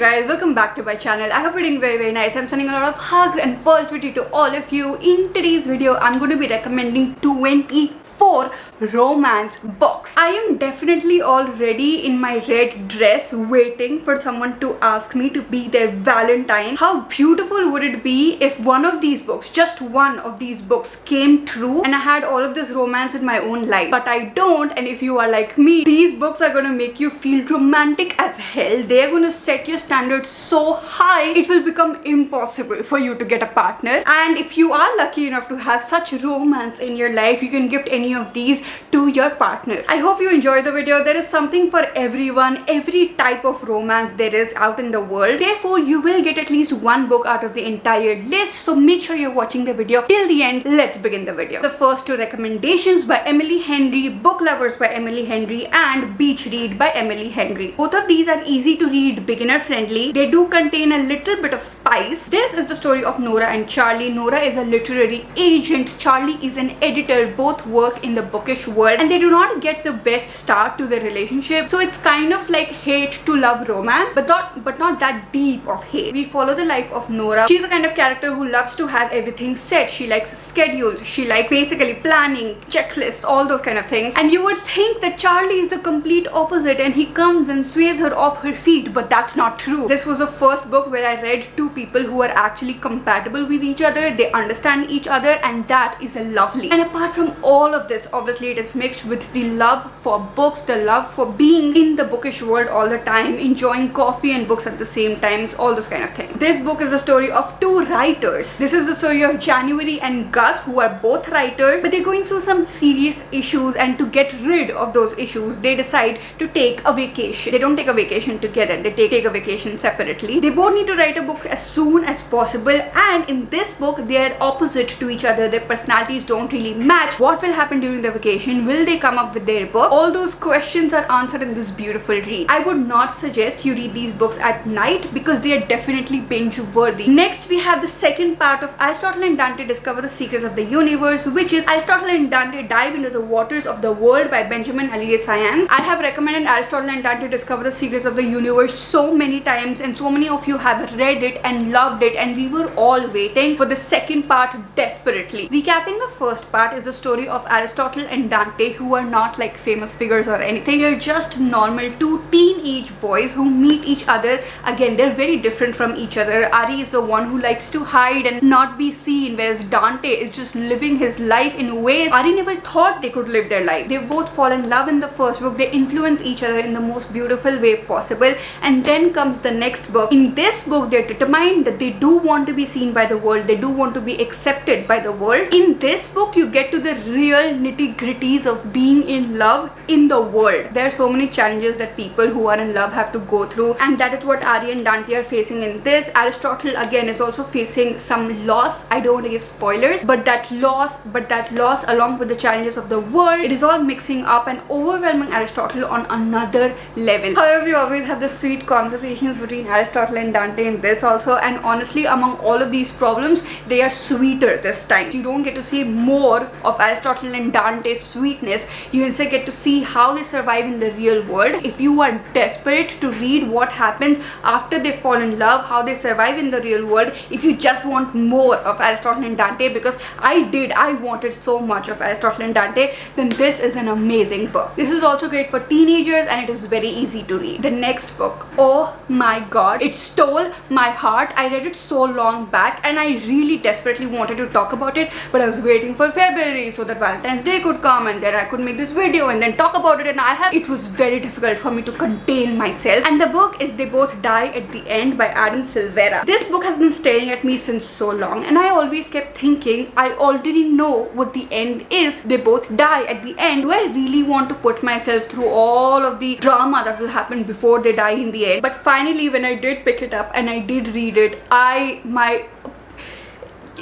guys, welcome back to my channel. I hope you're doing very nice. I'm sending a lot of hugs and positivity to all of you. In today's video, I'm going to be recommending 24 romance books. I am definitely already in my red dress waiting for someone to ask me to be their Valentine. How beautiful would it be if one of these books, just one of these books came true and I had all of this romance in my own life. But I don't, and if you are like me, these books are going to make you feel romantic as hell. They're going to set your standards so high, it will become impossible for you to get a partner. And if you are lucky enough to have such romance in your life, you can gift any of these to your partner. I hope you enjoyed the video. There is something for everyone, every type of romance there is out in the world. Therefore, you will get at least one book out of the entire list. So make sure you're watching the video till the end. Let's begin the video. The first two recommendations by Emily Henry, Book Lovers by Emily Henry and Beach Read by Emily Henry. Both of these are easy to read, beginner friendly. They do contain a little bit of spice. This is the story of Nora and Charlie. Nora is a literary agent. Charlie is an editor. Both work in the bookish world and they do not get the best start to their relationship. So it's kind of like hate to love romance, but not that deep of hate. We follow the life of Nora. She's the kind of character who loves to have everything set. She likes schedules. She likes basically planning, checklists, all those kind of things. And you would think that Charlie is the complete opposite and he comes and sways her off her feet, but that's not true. This was the first book where I read two people who are actually compatible with each other. They understand each other, and that is lovely. And apart from all of this, obviously it is mixed with the love for books, the love for being in the bookish world all the time, enjoying coffee and books at the same times, all those kind of things. This book is the story of two writers. This is the story of January and Gus, who are both writers, but they're going through some serious issues, and to get rid of those issues, they decide to take a vacation. They don't take a vacation together, they take a vacation separately. They both need to write a book as soon as possible, and in this book, they are opposite to each other. Their personalities don't really match. What will happen during the vacation? Will they come up with their book? All those questions are answered in this beautiful read. I would not suggest you read these books at night because they are definitely binge worthy. Next, we have the second part of Aristotle and Dante Discover the Secrets of the Universe, which is Aristotle and Dante Dive into the Waters of the World by Benjamin Alire Science. I have recommended Aristotle and Dante Discover the Secrets of the Universe so many times, and so many of you have read it and loved it, and we were all waiting for the second part desperately. Recapping the first part is the story of Aristotle and Dante, who are not like famous figures or anything. They're just normal two teenage boys who meet each other. Again, they're very different from each other. Ari is the one who likes to hide and not be seen, whereas Dante is just living his life in ways Ari never thought they could live their life. They both fall in love in the first book. They influence each other in the most beautiful way possible, and then comes the next book. In this book, they're determined that they do want to be seen by the world. They do want to be accepted by the world. In this book, you get to the real nitty-gritties of being in love in the world. There are so many challenges that people who are in love have to go through, and that is what Ari and Dante are facing in this. Aristotle again is also facing some loss. I don't want to give spoilers, but that loss along with the challenges of the world, it is all mixing up and overwhelming Aristotle on another level. However, you always have the sweet conversations between Aristotle and Dante in this also, and honestly, among all of these problems, they are sweeter this time. You don't get to see more of Aristotle and Dante's sweetness. You instead get to see how they survive in the real world. If you are desperate to read what happens after they fall in love, how they survive in the real world, if you just want more of Aristotle and Dante, because I wanted so much of Aristotle and Dante, then this is an amazing book. This is also great for teenagers, and it is very easy to read. The next book, oh my god, it stole my heart. I read it so long back and I really desperately wanted to talk about it, but I was waiting for February so that Valentine's Day could come and then I could make this video and then talk about it, and it was very difficult for me to contain myself. And the book is They Both Die at the End by Adam Silvera. This book has been staring at me since so long, and I always kept thinking I already know what the end is. They both die at the end. Do I really want to put myself through all of the drama that will happen before they die in the end? But finally, when I did pick it up and I did read it,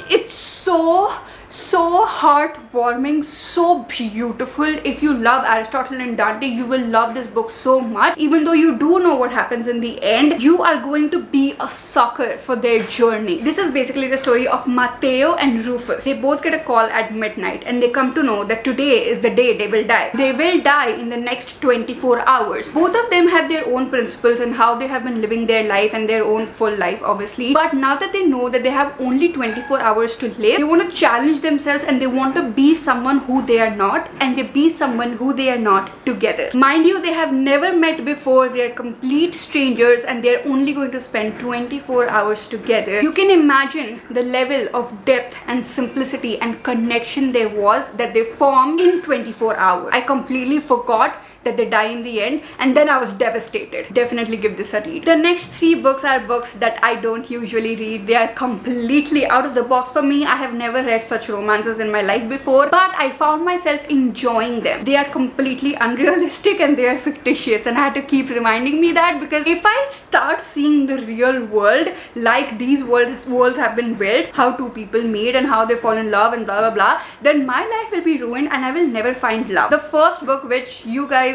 it's so So heartwarming, so beautiful. If you love Aristotle and Dante, you will love this book so much. Even though you do know what happens in the end, you are going to be a sucker for their journey. This is basically the story of Matteo and Rufus. They both get a call at midnight and they come to know that today is the day they will die. They will die in the next 24 hours. Both of them have their own principles and how they have been living their life and their own full life, obviously. But now that they know that they have only 24 hours to live, they want to challenge themselves and they want to be someone who they are not, and they be someone who they are not together. Mind you, they have never met before. They are complete strangers and they are only going to spend 24 hours together. You can imagine the level of depth and simplicity and connection there was that they formed in 24 hours. I completely forgot that they die in the end, and then I was devastated. Definitely give this a read. The next 3 books are books that I don't usually read. They are completely out of the box for me. I have never read such romances in my life before, but I found myself enjoying them. They are completely unrealistic and they are fictitious, and I had to keep reminding me that, because if I start seeing the real world like these worlds have been built, how 2 people meet and how they fall in love and blah blah blah, then my life will be ruined and I will never find love. The first book, which you guys,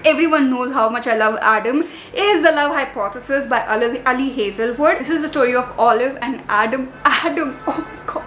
everyone knows how much I love Adam, is The Love Hypothesis by Ali Hazelwood. This is the story of Olive and Adam. Oh my god.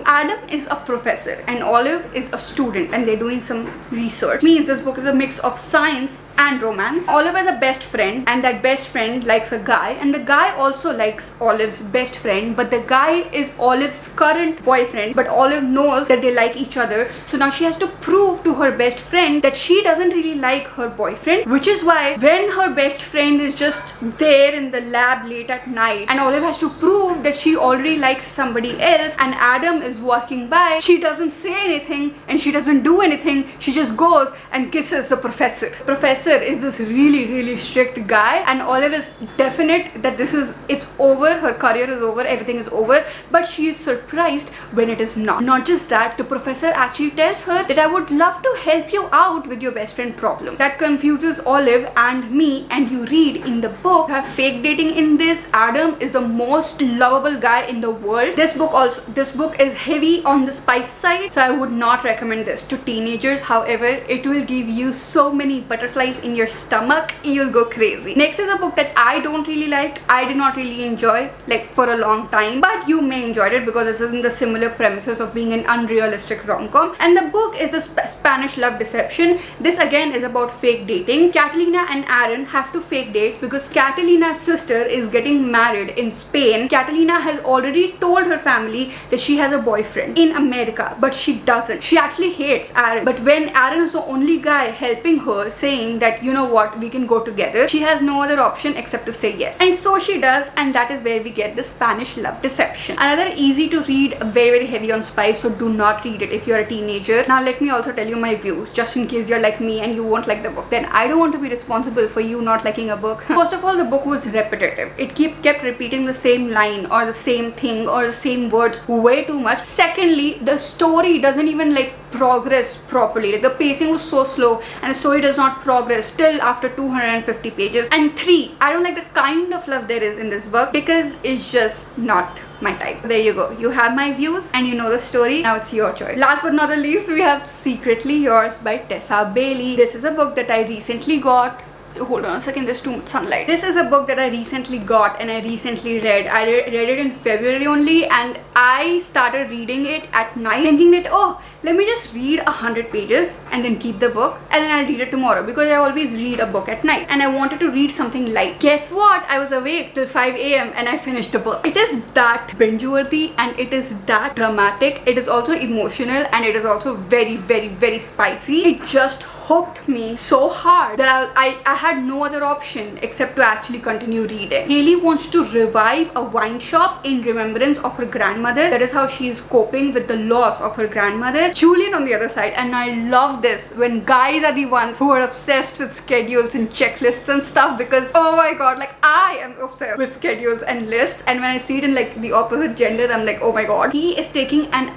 Adam is a professor and Olive is a student, and they're doing some research. Means this book is a mix of science and romance. Olive has a best friend, and that best friend likes a guy, and the guy also likes Olive's best friend, but the guy is Olive's current boyfriend, but Olive knows that they like each other, so now she has to prove to her best friend that she doesn't really like her boyfriend, which is why when her best friend is just there in the lab late at night and Olive has to prove that she already likes somebody else and Adam is walking by, she doesn't say anything and she doesn't do anything. She just goes and kisses the professor. Professor is this really strict guy, and Olive is definite that it's over, her career is over, everything is over, but she is surprised when it is not. Not just that, the professor actually tells her that I would love to help you out with your best friend problem. That confuses Olive and me, and you read in the book, have fake dating in this. Adam is the most lovable guy in the world. This book is heavy on the spice side, so I would not recommend this to teenagers. However, it will give you so many butterflies in your stomach, you'll go crazy. Next is a book that I don't really like. I did not really enjoy like for a long time, but you may enjoy it because this is in the similar premises of being an unrealistic rom-com, and the book is the Spanish Love Deception. This again is about fake dating. Catalina and Aaron have to fake date because Catalina's sister is getting married in Spain. Catalina has already told her family that she has a boyfriend in America, but she doesn't. She actually hates Aaron, but when Aaron is the only guy helping her, saying that you know what, we can go together, she has no other option except to say yes, and so she does, and that is where we get the Spanish Love Deception. Another easy to read, very heavy on spice, so do not read it if you're a teenager. Now let me also tell you my views, just in case you're like me and you won't like the book. Then I don't want to be responsible for you not liking a book. First of all, the book was repetitive. It kept repeating the same line or the same thing or the same words way too much. Secondly, the story doesn't even like progress properly. Like the pacing was so slow and the story does not progress till after 250 pages. And 3, I don't like the kind of love there is in this book because it's just not my type. There you go. You have my views and you know the story. Now it's your choice. Last but not the least, we have Secretly Yours by Tessa Bailey. This is a book that I recently got. Hold on a second, there's too much sunlight. This is a book that I recently got and I recently read. I read it in February only, and I started reading it at night thinking that, oh, let me just read 100 pages and then keep the book and then I'll read it tomorrow, because I always read a book at night and I wanted to read something light. Guess what? I was awake till 5 a.m. and I finished the book. It is that binge-worthy and it is that dramatic. It is also emotional and it is also very spicy. It just hooked me so hard that I had no other option except to actually continue reading. Haley wants to revive a wine shop in remembrance of her grandmother. That is how she is coping with the loss of her grandmother. Julian on the other side, and I love this when guys are the ones who are obsessed with schedules and checklists and stuff, because oh my god, like I am obsessed with schedules and lists, and when I see it in like the opposite gender, I'm like, oh my god. He is taking an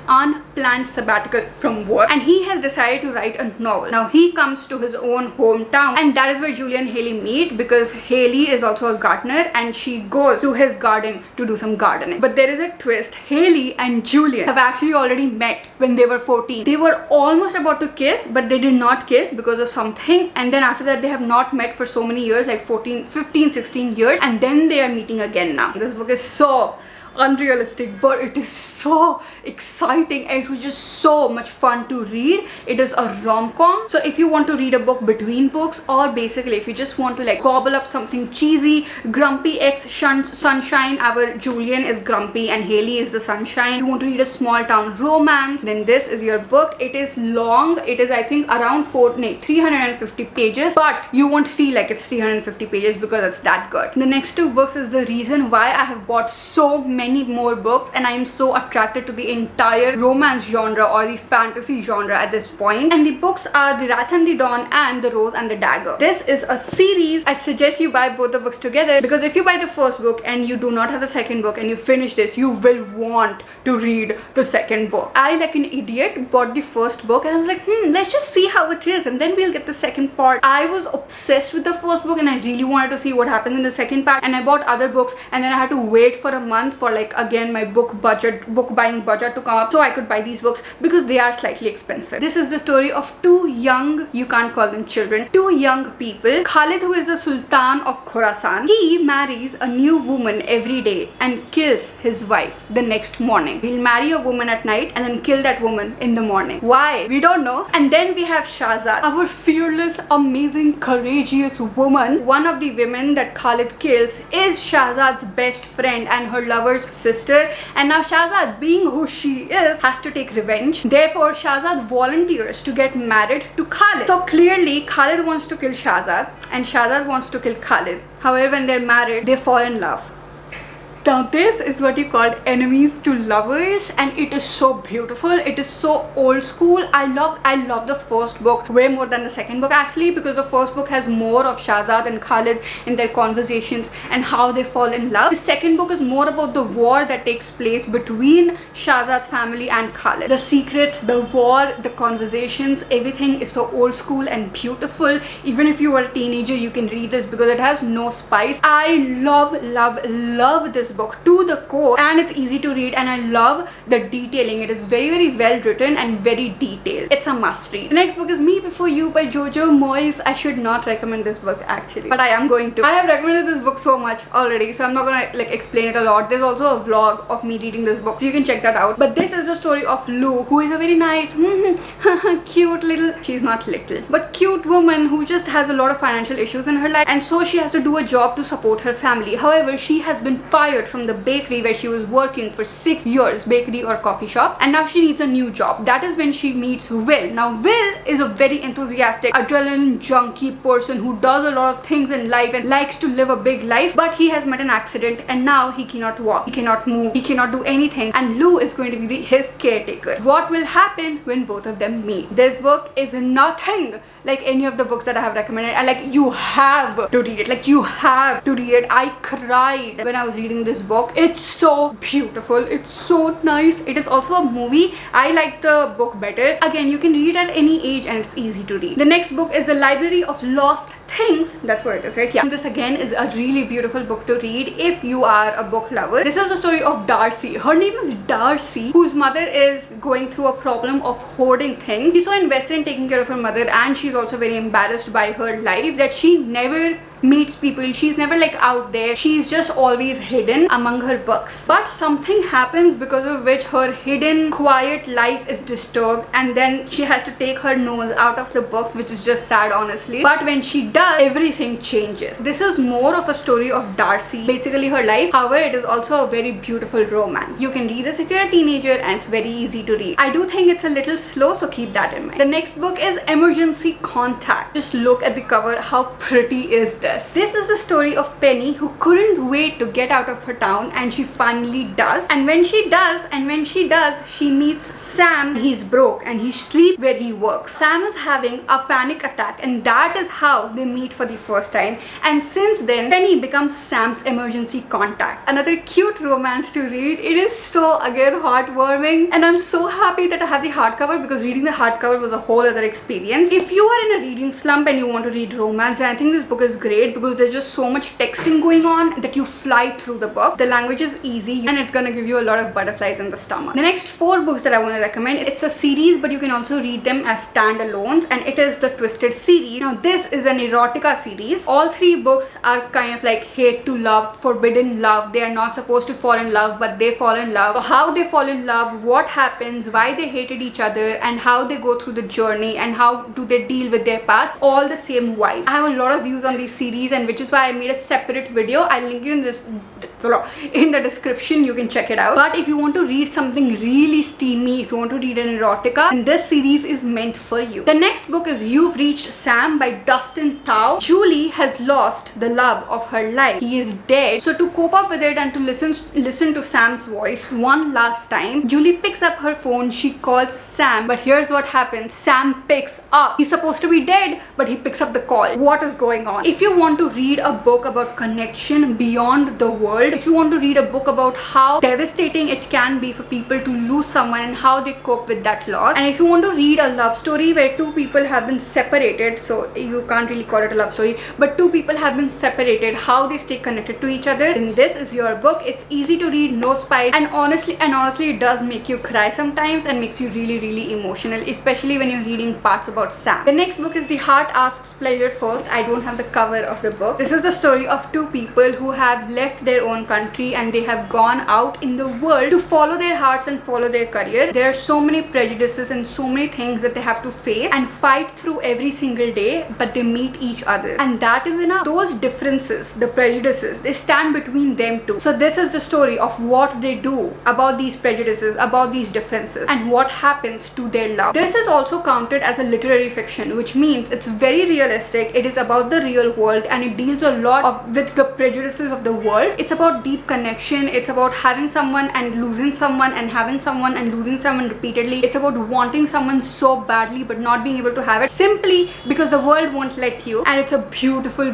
unplanned sabbatical from work and he has decided to write a novel. Now he comes to his own hometown and that is where Julie and Haley meet because Haley is also a gardener and she goes to his garden to do some gardening. But there is a twist. Haley and Julian have actually already met when they were 14. They were almost about to kiss, but they did not kiss because of something, and then after that they have not met for so many years, like 15, 16 years, and then they are meeting again now. This book is so unrealistic, but it is so exciting and it was just so much fun to read. It is a rom-com, so if you want to read a book between books, or basically if you just want to like gobble up something cheesy, grumpy ex sunshine, our Julian is grumpy and Haley is the sunshine, you want to read a small town romance, then this is your book. It is long, it is I think around 350 pages, but you won't feel like it's 350 pages because it's that good. The next two books is the reason why I have bought so many more books and I am so attracted to the entire romance genre or the fantasy genre at this point, and the books are The Wrath and the Dawn and The Rose and the Dagger. This is a series. I suggest you buy both the books together because if you buy the first book and you do not have the second book and you finish this, you will want to read the second book. I, like an idiot, bought the first book and I was like, let's just see how it is and then we'll get the second part. I was obsessed with the first book and I really wanted to see what happens in the second part, and I bought other books and then I had to wait for a month for like again my book buying budget to come up so I could buy these books because they are slightly expensive. This is the story of two young, you can't call them children, two young people. Khalid, who is the Sultan of Khorasan, he marries a new woman every day and kills his wife the next morning. He'll marry a woman at night and then kill that woman in the morning. Why? We don't know. And then we have Shahzad, our fearless, amazing, courageous woman. One of the women that Khalid kills is Shahzad's best friend and her lover's sister, and now Shahzad, being who she is, has to take revenge. Therefore Shahzad volunteers to get married to Khalid. So clearly Khalid wants to kill Shahzad and Shahzad wants to kill Khalid. However, when they're married, they fall in love. Now this is what you call enemies to lovers, and it is so beautiful. It is so old school. I love the first book way more than the second book actually, because the first book has more of Shahzad and Khalid in their conversations and how they fall in love. The second book is more about the war that takes place between Shahzad's family and Khalid. The secret, the war, the conversations, everything is so old school and beautiful. Even if you were a teenager, you can read this because it has no spice. I love this book to the core, and it's easy to read, and I love the detailing. It is very well written and very detailed. It's a must read. The next book is Me Before You by Jojo Moyes. I should not recommend this book actually, but I am going to. I have recommended this book so much already, so I'm not gonna like explain it a lot. There's also a vlog of me reading this book, so you can check that out. But this is the story of Lou, who is a very nice cute little, she's not little, but cute woman who just has a lot of financial issues in her life, and so she has to do a job to support her family. However, she has been fired from the bakery where she was working for 6 years, bakery or coffee shop, and now she needs a new job. That is when she meets Will. Now Will is a very enthusiastic, adrenaline junkie person who does a lot of things in life and likes to live a big life, but he has met an accident and now he cannot walk, he cannot move, he cannot do anything, and Lou is going to be his caretaker. What will happen when both of them meet? This book is nothing like any of the books that I have recommended, and like you have to read it. Like you have to read it. I cried when I was reading this book. It's so beautiful. It's so nice. It is also a movie. I like the book better. Again, you can read at any age and it's easy to read. The next book is The Library of Lost Things. That's what it is, right? Yeah. And this again is a really beautiful book to read if you are a book lover. This is the story of Darcy. Her name is Darcy, whose mother is going through a problem of hoarding things. She's so invested in taking care of her mother, and she's also very embarrassed by her life that she never meets people. She's never like out there. She's just always hidden among her books. But something happens because of which her hidden quiet life is disturbed, and then she has to take her nose out of the books, which is just sad honestly. But when she does, everything changes. This is more of a story of Darcy, basically her life. However, it is also a very beautiful romance. You can read this if you're a teenager, and it's very easy to read. I do think it's a little slow, so keep that in mind. The next book is Emergency Contact. Just look at the cover. How pretty is this? Us. This is the story of Penny, who couldn't wait to get out of her town, and she finally does. And when she does, she meets Sam. He's broke and he sleeps where he works. Sam is having a panic attack, and that is how they meet for the first time. And since then, Penny becomes Sam's emergency contact. Another cute romance to read. It is so, again, heartwarming, and I'm so happy that I have the hardcover, because reading the hardcover was a whole other experience. If you are in a reading slump and you want to read romance, then I think this book is great, because there's just so much texting going on that you fly through the book. The language is easy and it's gonna give you a lot of butterflies in the stomach. The next 4 books that I want to recommend, it's a series, but you can also read them as standalones, and it is the Twisted series. Now this is an erotica series. All 3 books are kind of like hate to love, forbidden love. They are not supposed to fall in love, but they fall in love. So how they fall in love, what happens, why they hated each other, and how they go through the journey, and how do they deal with their past, all the same vibe. I have a lot of views on these series, and which is why I made a separate video. I'll link it in the description. You can check it out. But if you want to read something really steamy, if you want to read an erotica, then this series is meant for you. The next book is You've Reached Sam by Dustin Tao. Julie has lost the love of her life. He is dead. So to cope up with it and to listen to Sam's voice one last time, Julie picks up her phone. She calls Sam, but here's what happens. Sam picks up. He's supposed to be dead, but he picks up the call. What is going on? If you want to read a book about connection beyond the world, if you want to read a book about how devastating it can be for people to lose someone and how they cope with that loss, and if you want to read a love story where 2 people have been separated, so you can't really call it a love story, but 2 people have been separated, how they stay connected to each other, then this is your book. It's easy to read, no spice, and honestly it does make you cry sometimes and makes you really emotional, especially when you're reading parts about Sam. The next book is The Heart Asks Pleasure First. I don't have the cover of the book. This is the story of 2 people who have left their own country and they have gone out in the world to follow their hearts and follow their career. There are so many prejudices and so many things that they have to face and fight through every single day, but they meet each other, and that is enough. Those differences, the prejudices, they stand between them too. So this is the story of what they do about these prejudices, about these differences, and what happens to their love. This is also counted as a literary fiction, which means it's very realistic. It is about the real world, and it deals a lot with the prejudices of the world. It's about deep connection. It's about having someone and losing someone, and having someone and losing someone repeatedly. It's about wanting someone so badly but not being able to have it simply because the world won't let you. And it's a beautiful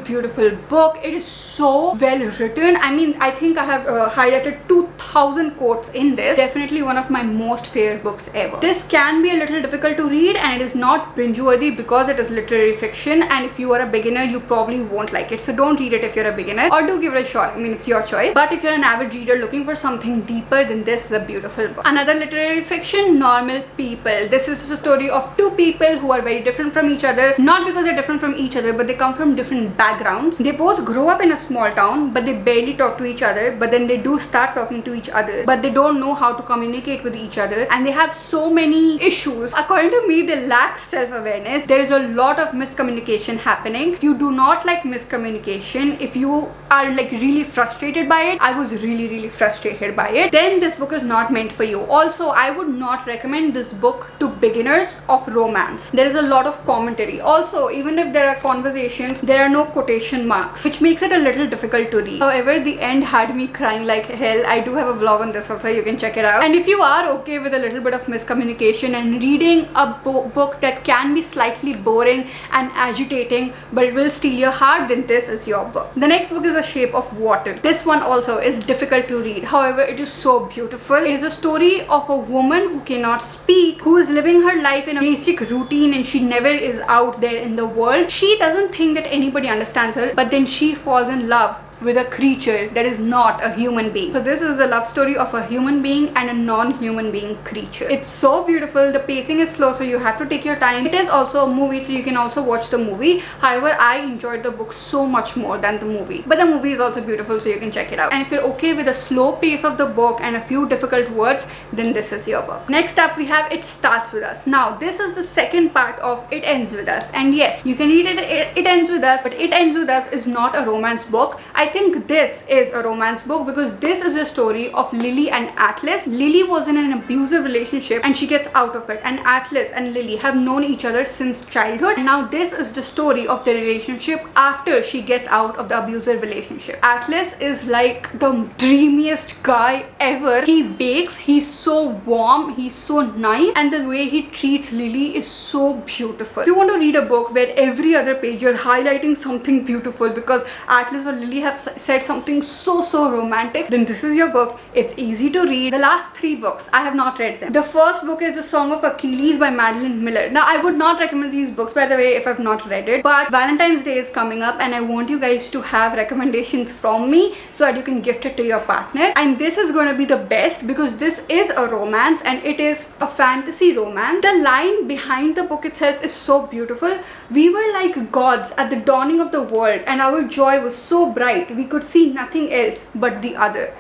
book. It is so well written. I mean, I think I have highlighted 2,000 quotes in this. Definitely one of my most favorite books ever. This can be a little difficult to read, and it is not binge worthy because it is literary fiction, and if you are a beginner you probably won't like it. So don't read it if you're a beginner, or do give it a shot. I mean, it's your choice. But if you're an avid reader looking for something deeper, then this is a beautiful book. Another literary fiction, Normal People. This is a story of 2 people who are very different from each other, not because they're different from each other, but they come from different backgrounds. They both grow up in a small town, but they barely talk to each other, but then they do start talking to each other, but they don't know how to communicate with each other, and they have so many issues. According to me, they lack self-awareness. There is a lot of miscommunication happening. If you do not like miscommunication, if you are like really frustrated by it, I was really frustrated by it, then this book is not meant for you. Also, I would not recommend this book to beginners of romance. There is a lot of commentary. Also, even if there are conversations, there are no quotation marks, which makes it a little difficult to read. However, the end had me crying like hell. I do have a vlog on this also, you can check it out. And if you are okay with a little bit of miscommunication and reading a book that can be slightly boring and agitating, but it will steal your heart, then this is your book. The next book is The Shape of Water. This one also is difficult to read. However, it is so beautiful. It is a story of a woman who cannot speak, who is living her life in a basic routine, and she never is out there in the world. She doesn't think that anybody understands her, but then she falls in love with a creature that is not a human being. So this is the love story of a human being and a non-human being creature. It's so beautiful. The pacing is slow, so you have to take your time. It is also a movie, so you can also watch the movie. However, I enjoyed the book so much more than the movie. But the movie is also beautiful, so you can check it out. And if you're okay with the slow pace of the book and a few difficult words, then this is your book. Next up, we have It Starts With Us. Now, this is the second part of It Ends With Us. And yes, you can read it, It Ends With Us, but It Ends With Us is not a romance book. I think this is a romance book because this is a story of Lily and Atlas. Lily was in an abusive relationship and she gets out of it, and Atlas and Lily have known each other since childhood, and now this is the story of the relationship after she gets out of the abusive relationship. Atlas is like the dreamiest guy ever. He bakes, he's so warm, he's so nice, and the way he treats Lily is so beautiful. If you want to read a book where every other page you're highlighting something beautiful because Atlas or Lily have said something so romantic, then this is your book. It's easy to read. The last 3 books, I have not read them. The first book is The Song of Achilles by Madeline Miller. Now, I would not recommend these books, by the way, if I've not read it, but Valentine's Day is coming up and I want you guys to have recommendations from me so that you can gift it to your partner. And this is going to be the best because this is a romance and it is a fantasy romance. The line behind the book itself is so beautiful. We were like gods at the dawning of the world and our joy was so bright we could see nothing else but the other.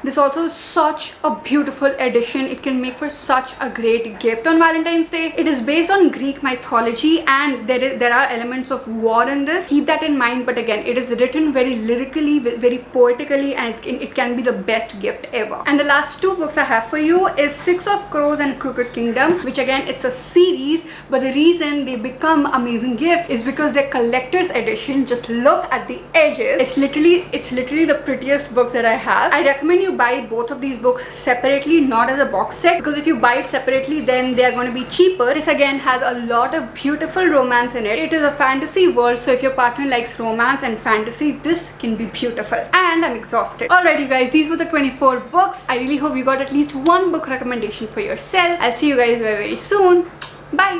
This also is such a beautiful addition. It can make for such a great gift on Valentine's Day. It is based on Greek mythology and there are elements of war in this. Keep that in mind, but again, it is written very lyrically, very poetically, and it can be the best gift ever. And the last 2 books I have for you is 6 of Crows and Crooked Kingdom, which again, it's a series, but the reason they become amazing gifts is because they're collector's edition. Just look at the edges. It's literally the prettiest books that I have. I recommend you buy both of these books separately, not as a box set, because if you buy it separately then they are going to be cheaper. This again has a lot of beautiful romance in it. It is a fantasy world, so if your partner likes romance and fantasy, this can be beautiful. And I'm exhausted. Alright, you guys, these were the 24 books. I really hope you got at least one book recommendation for yourself. I'll see you guys very soon. Bye.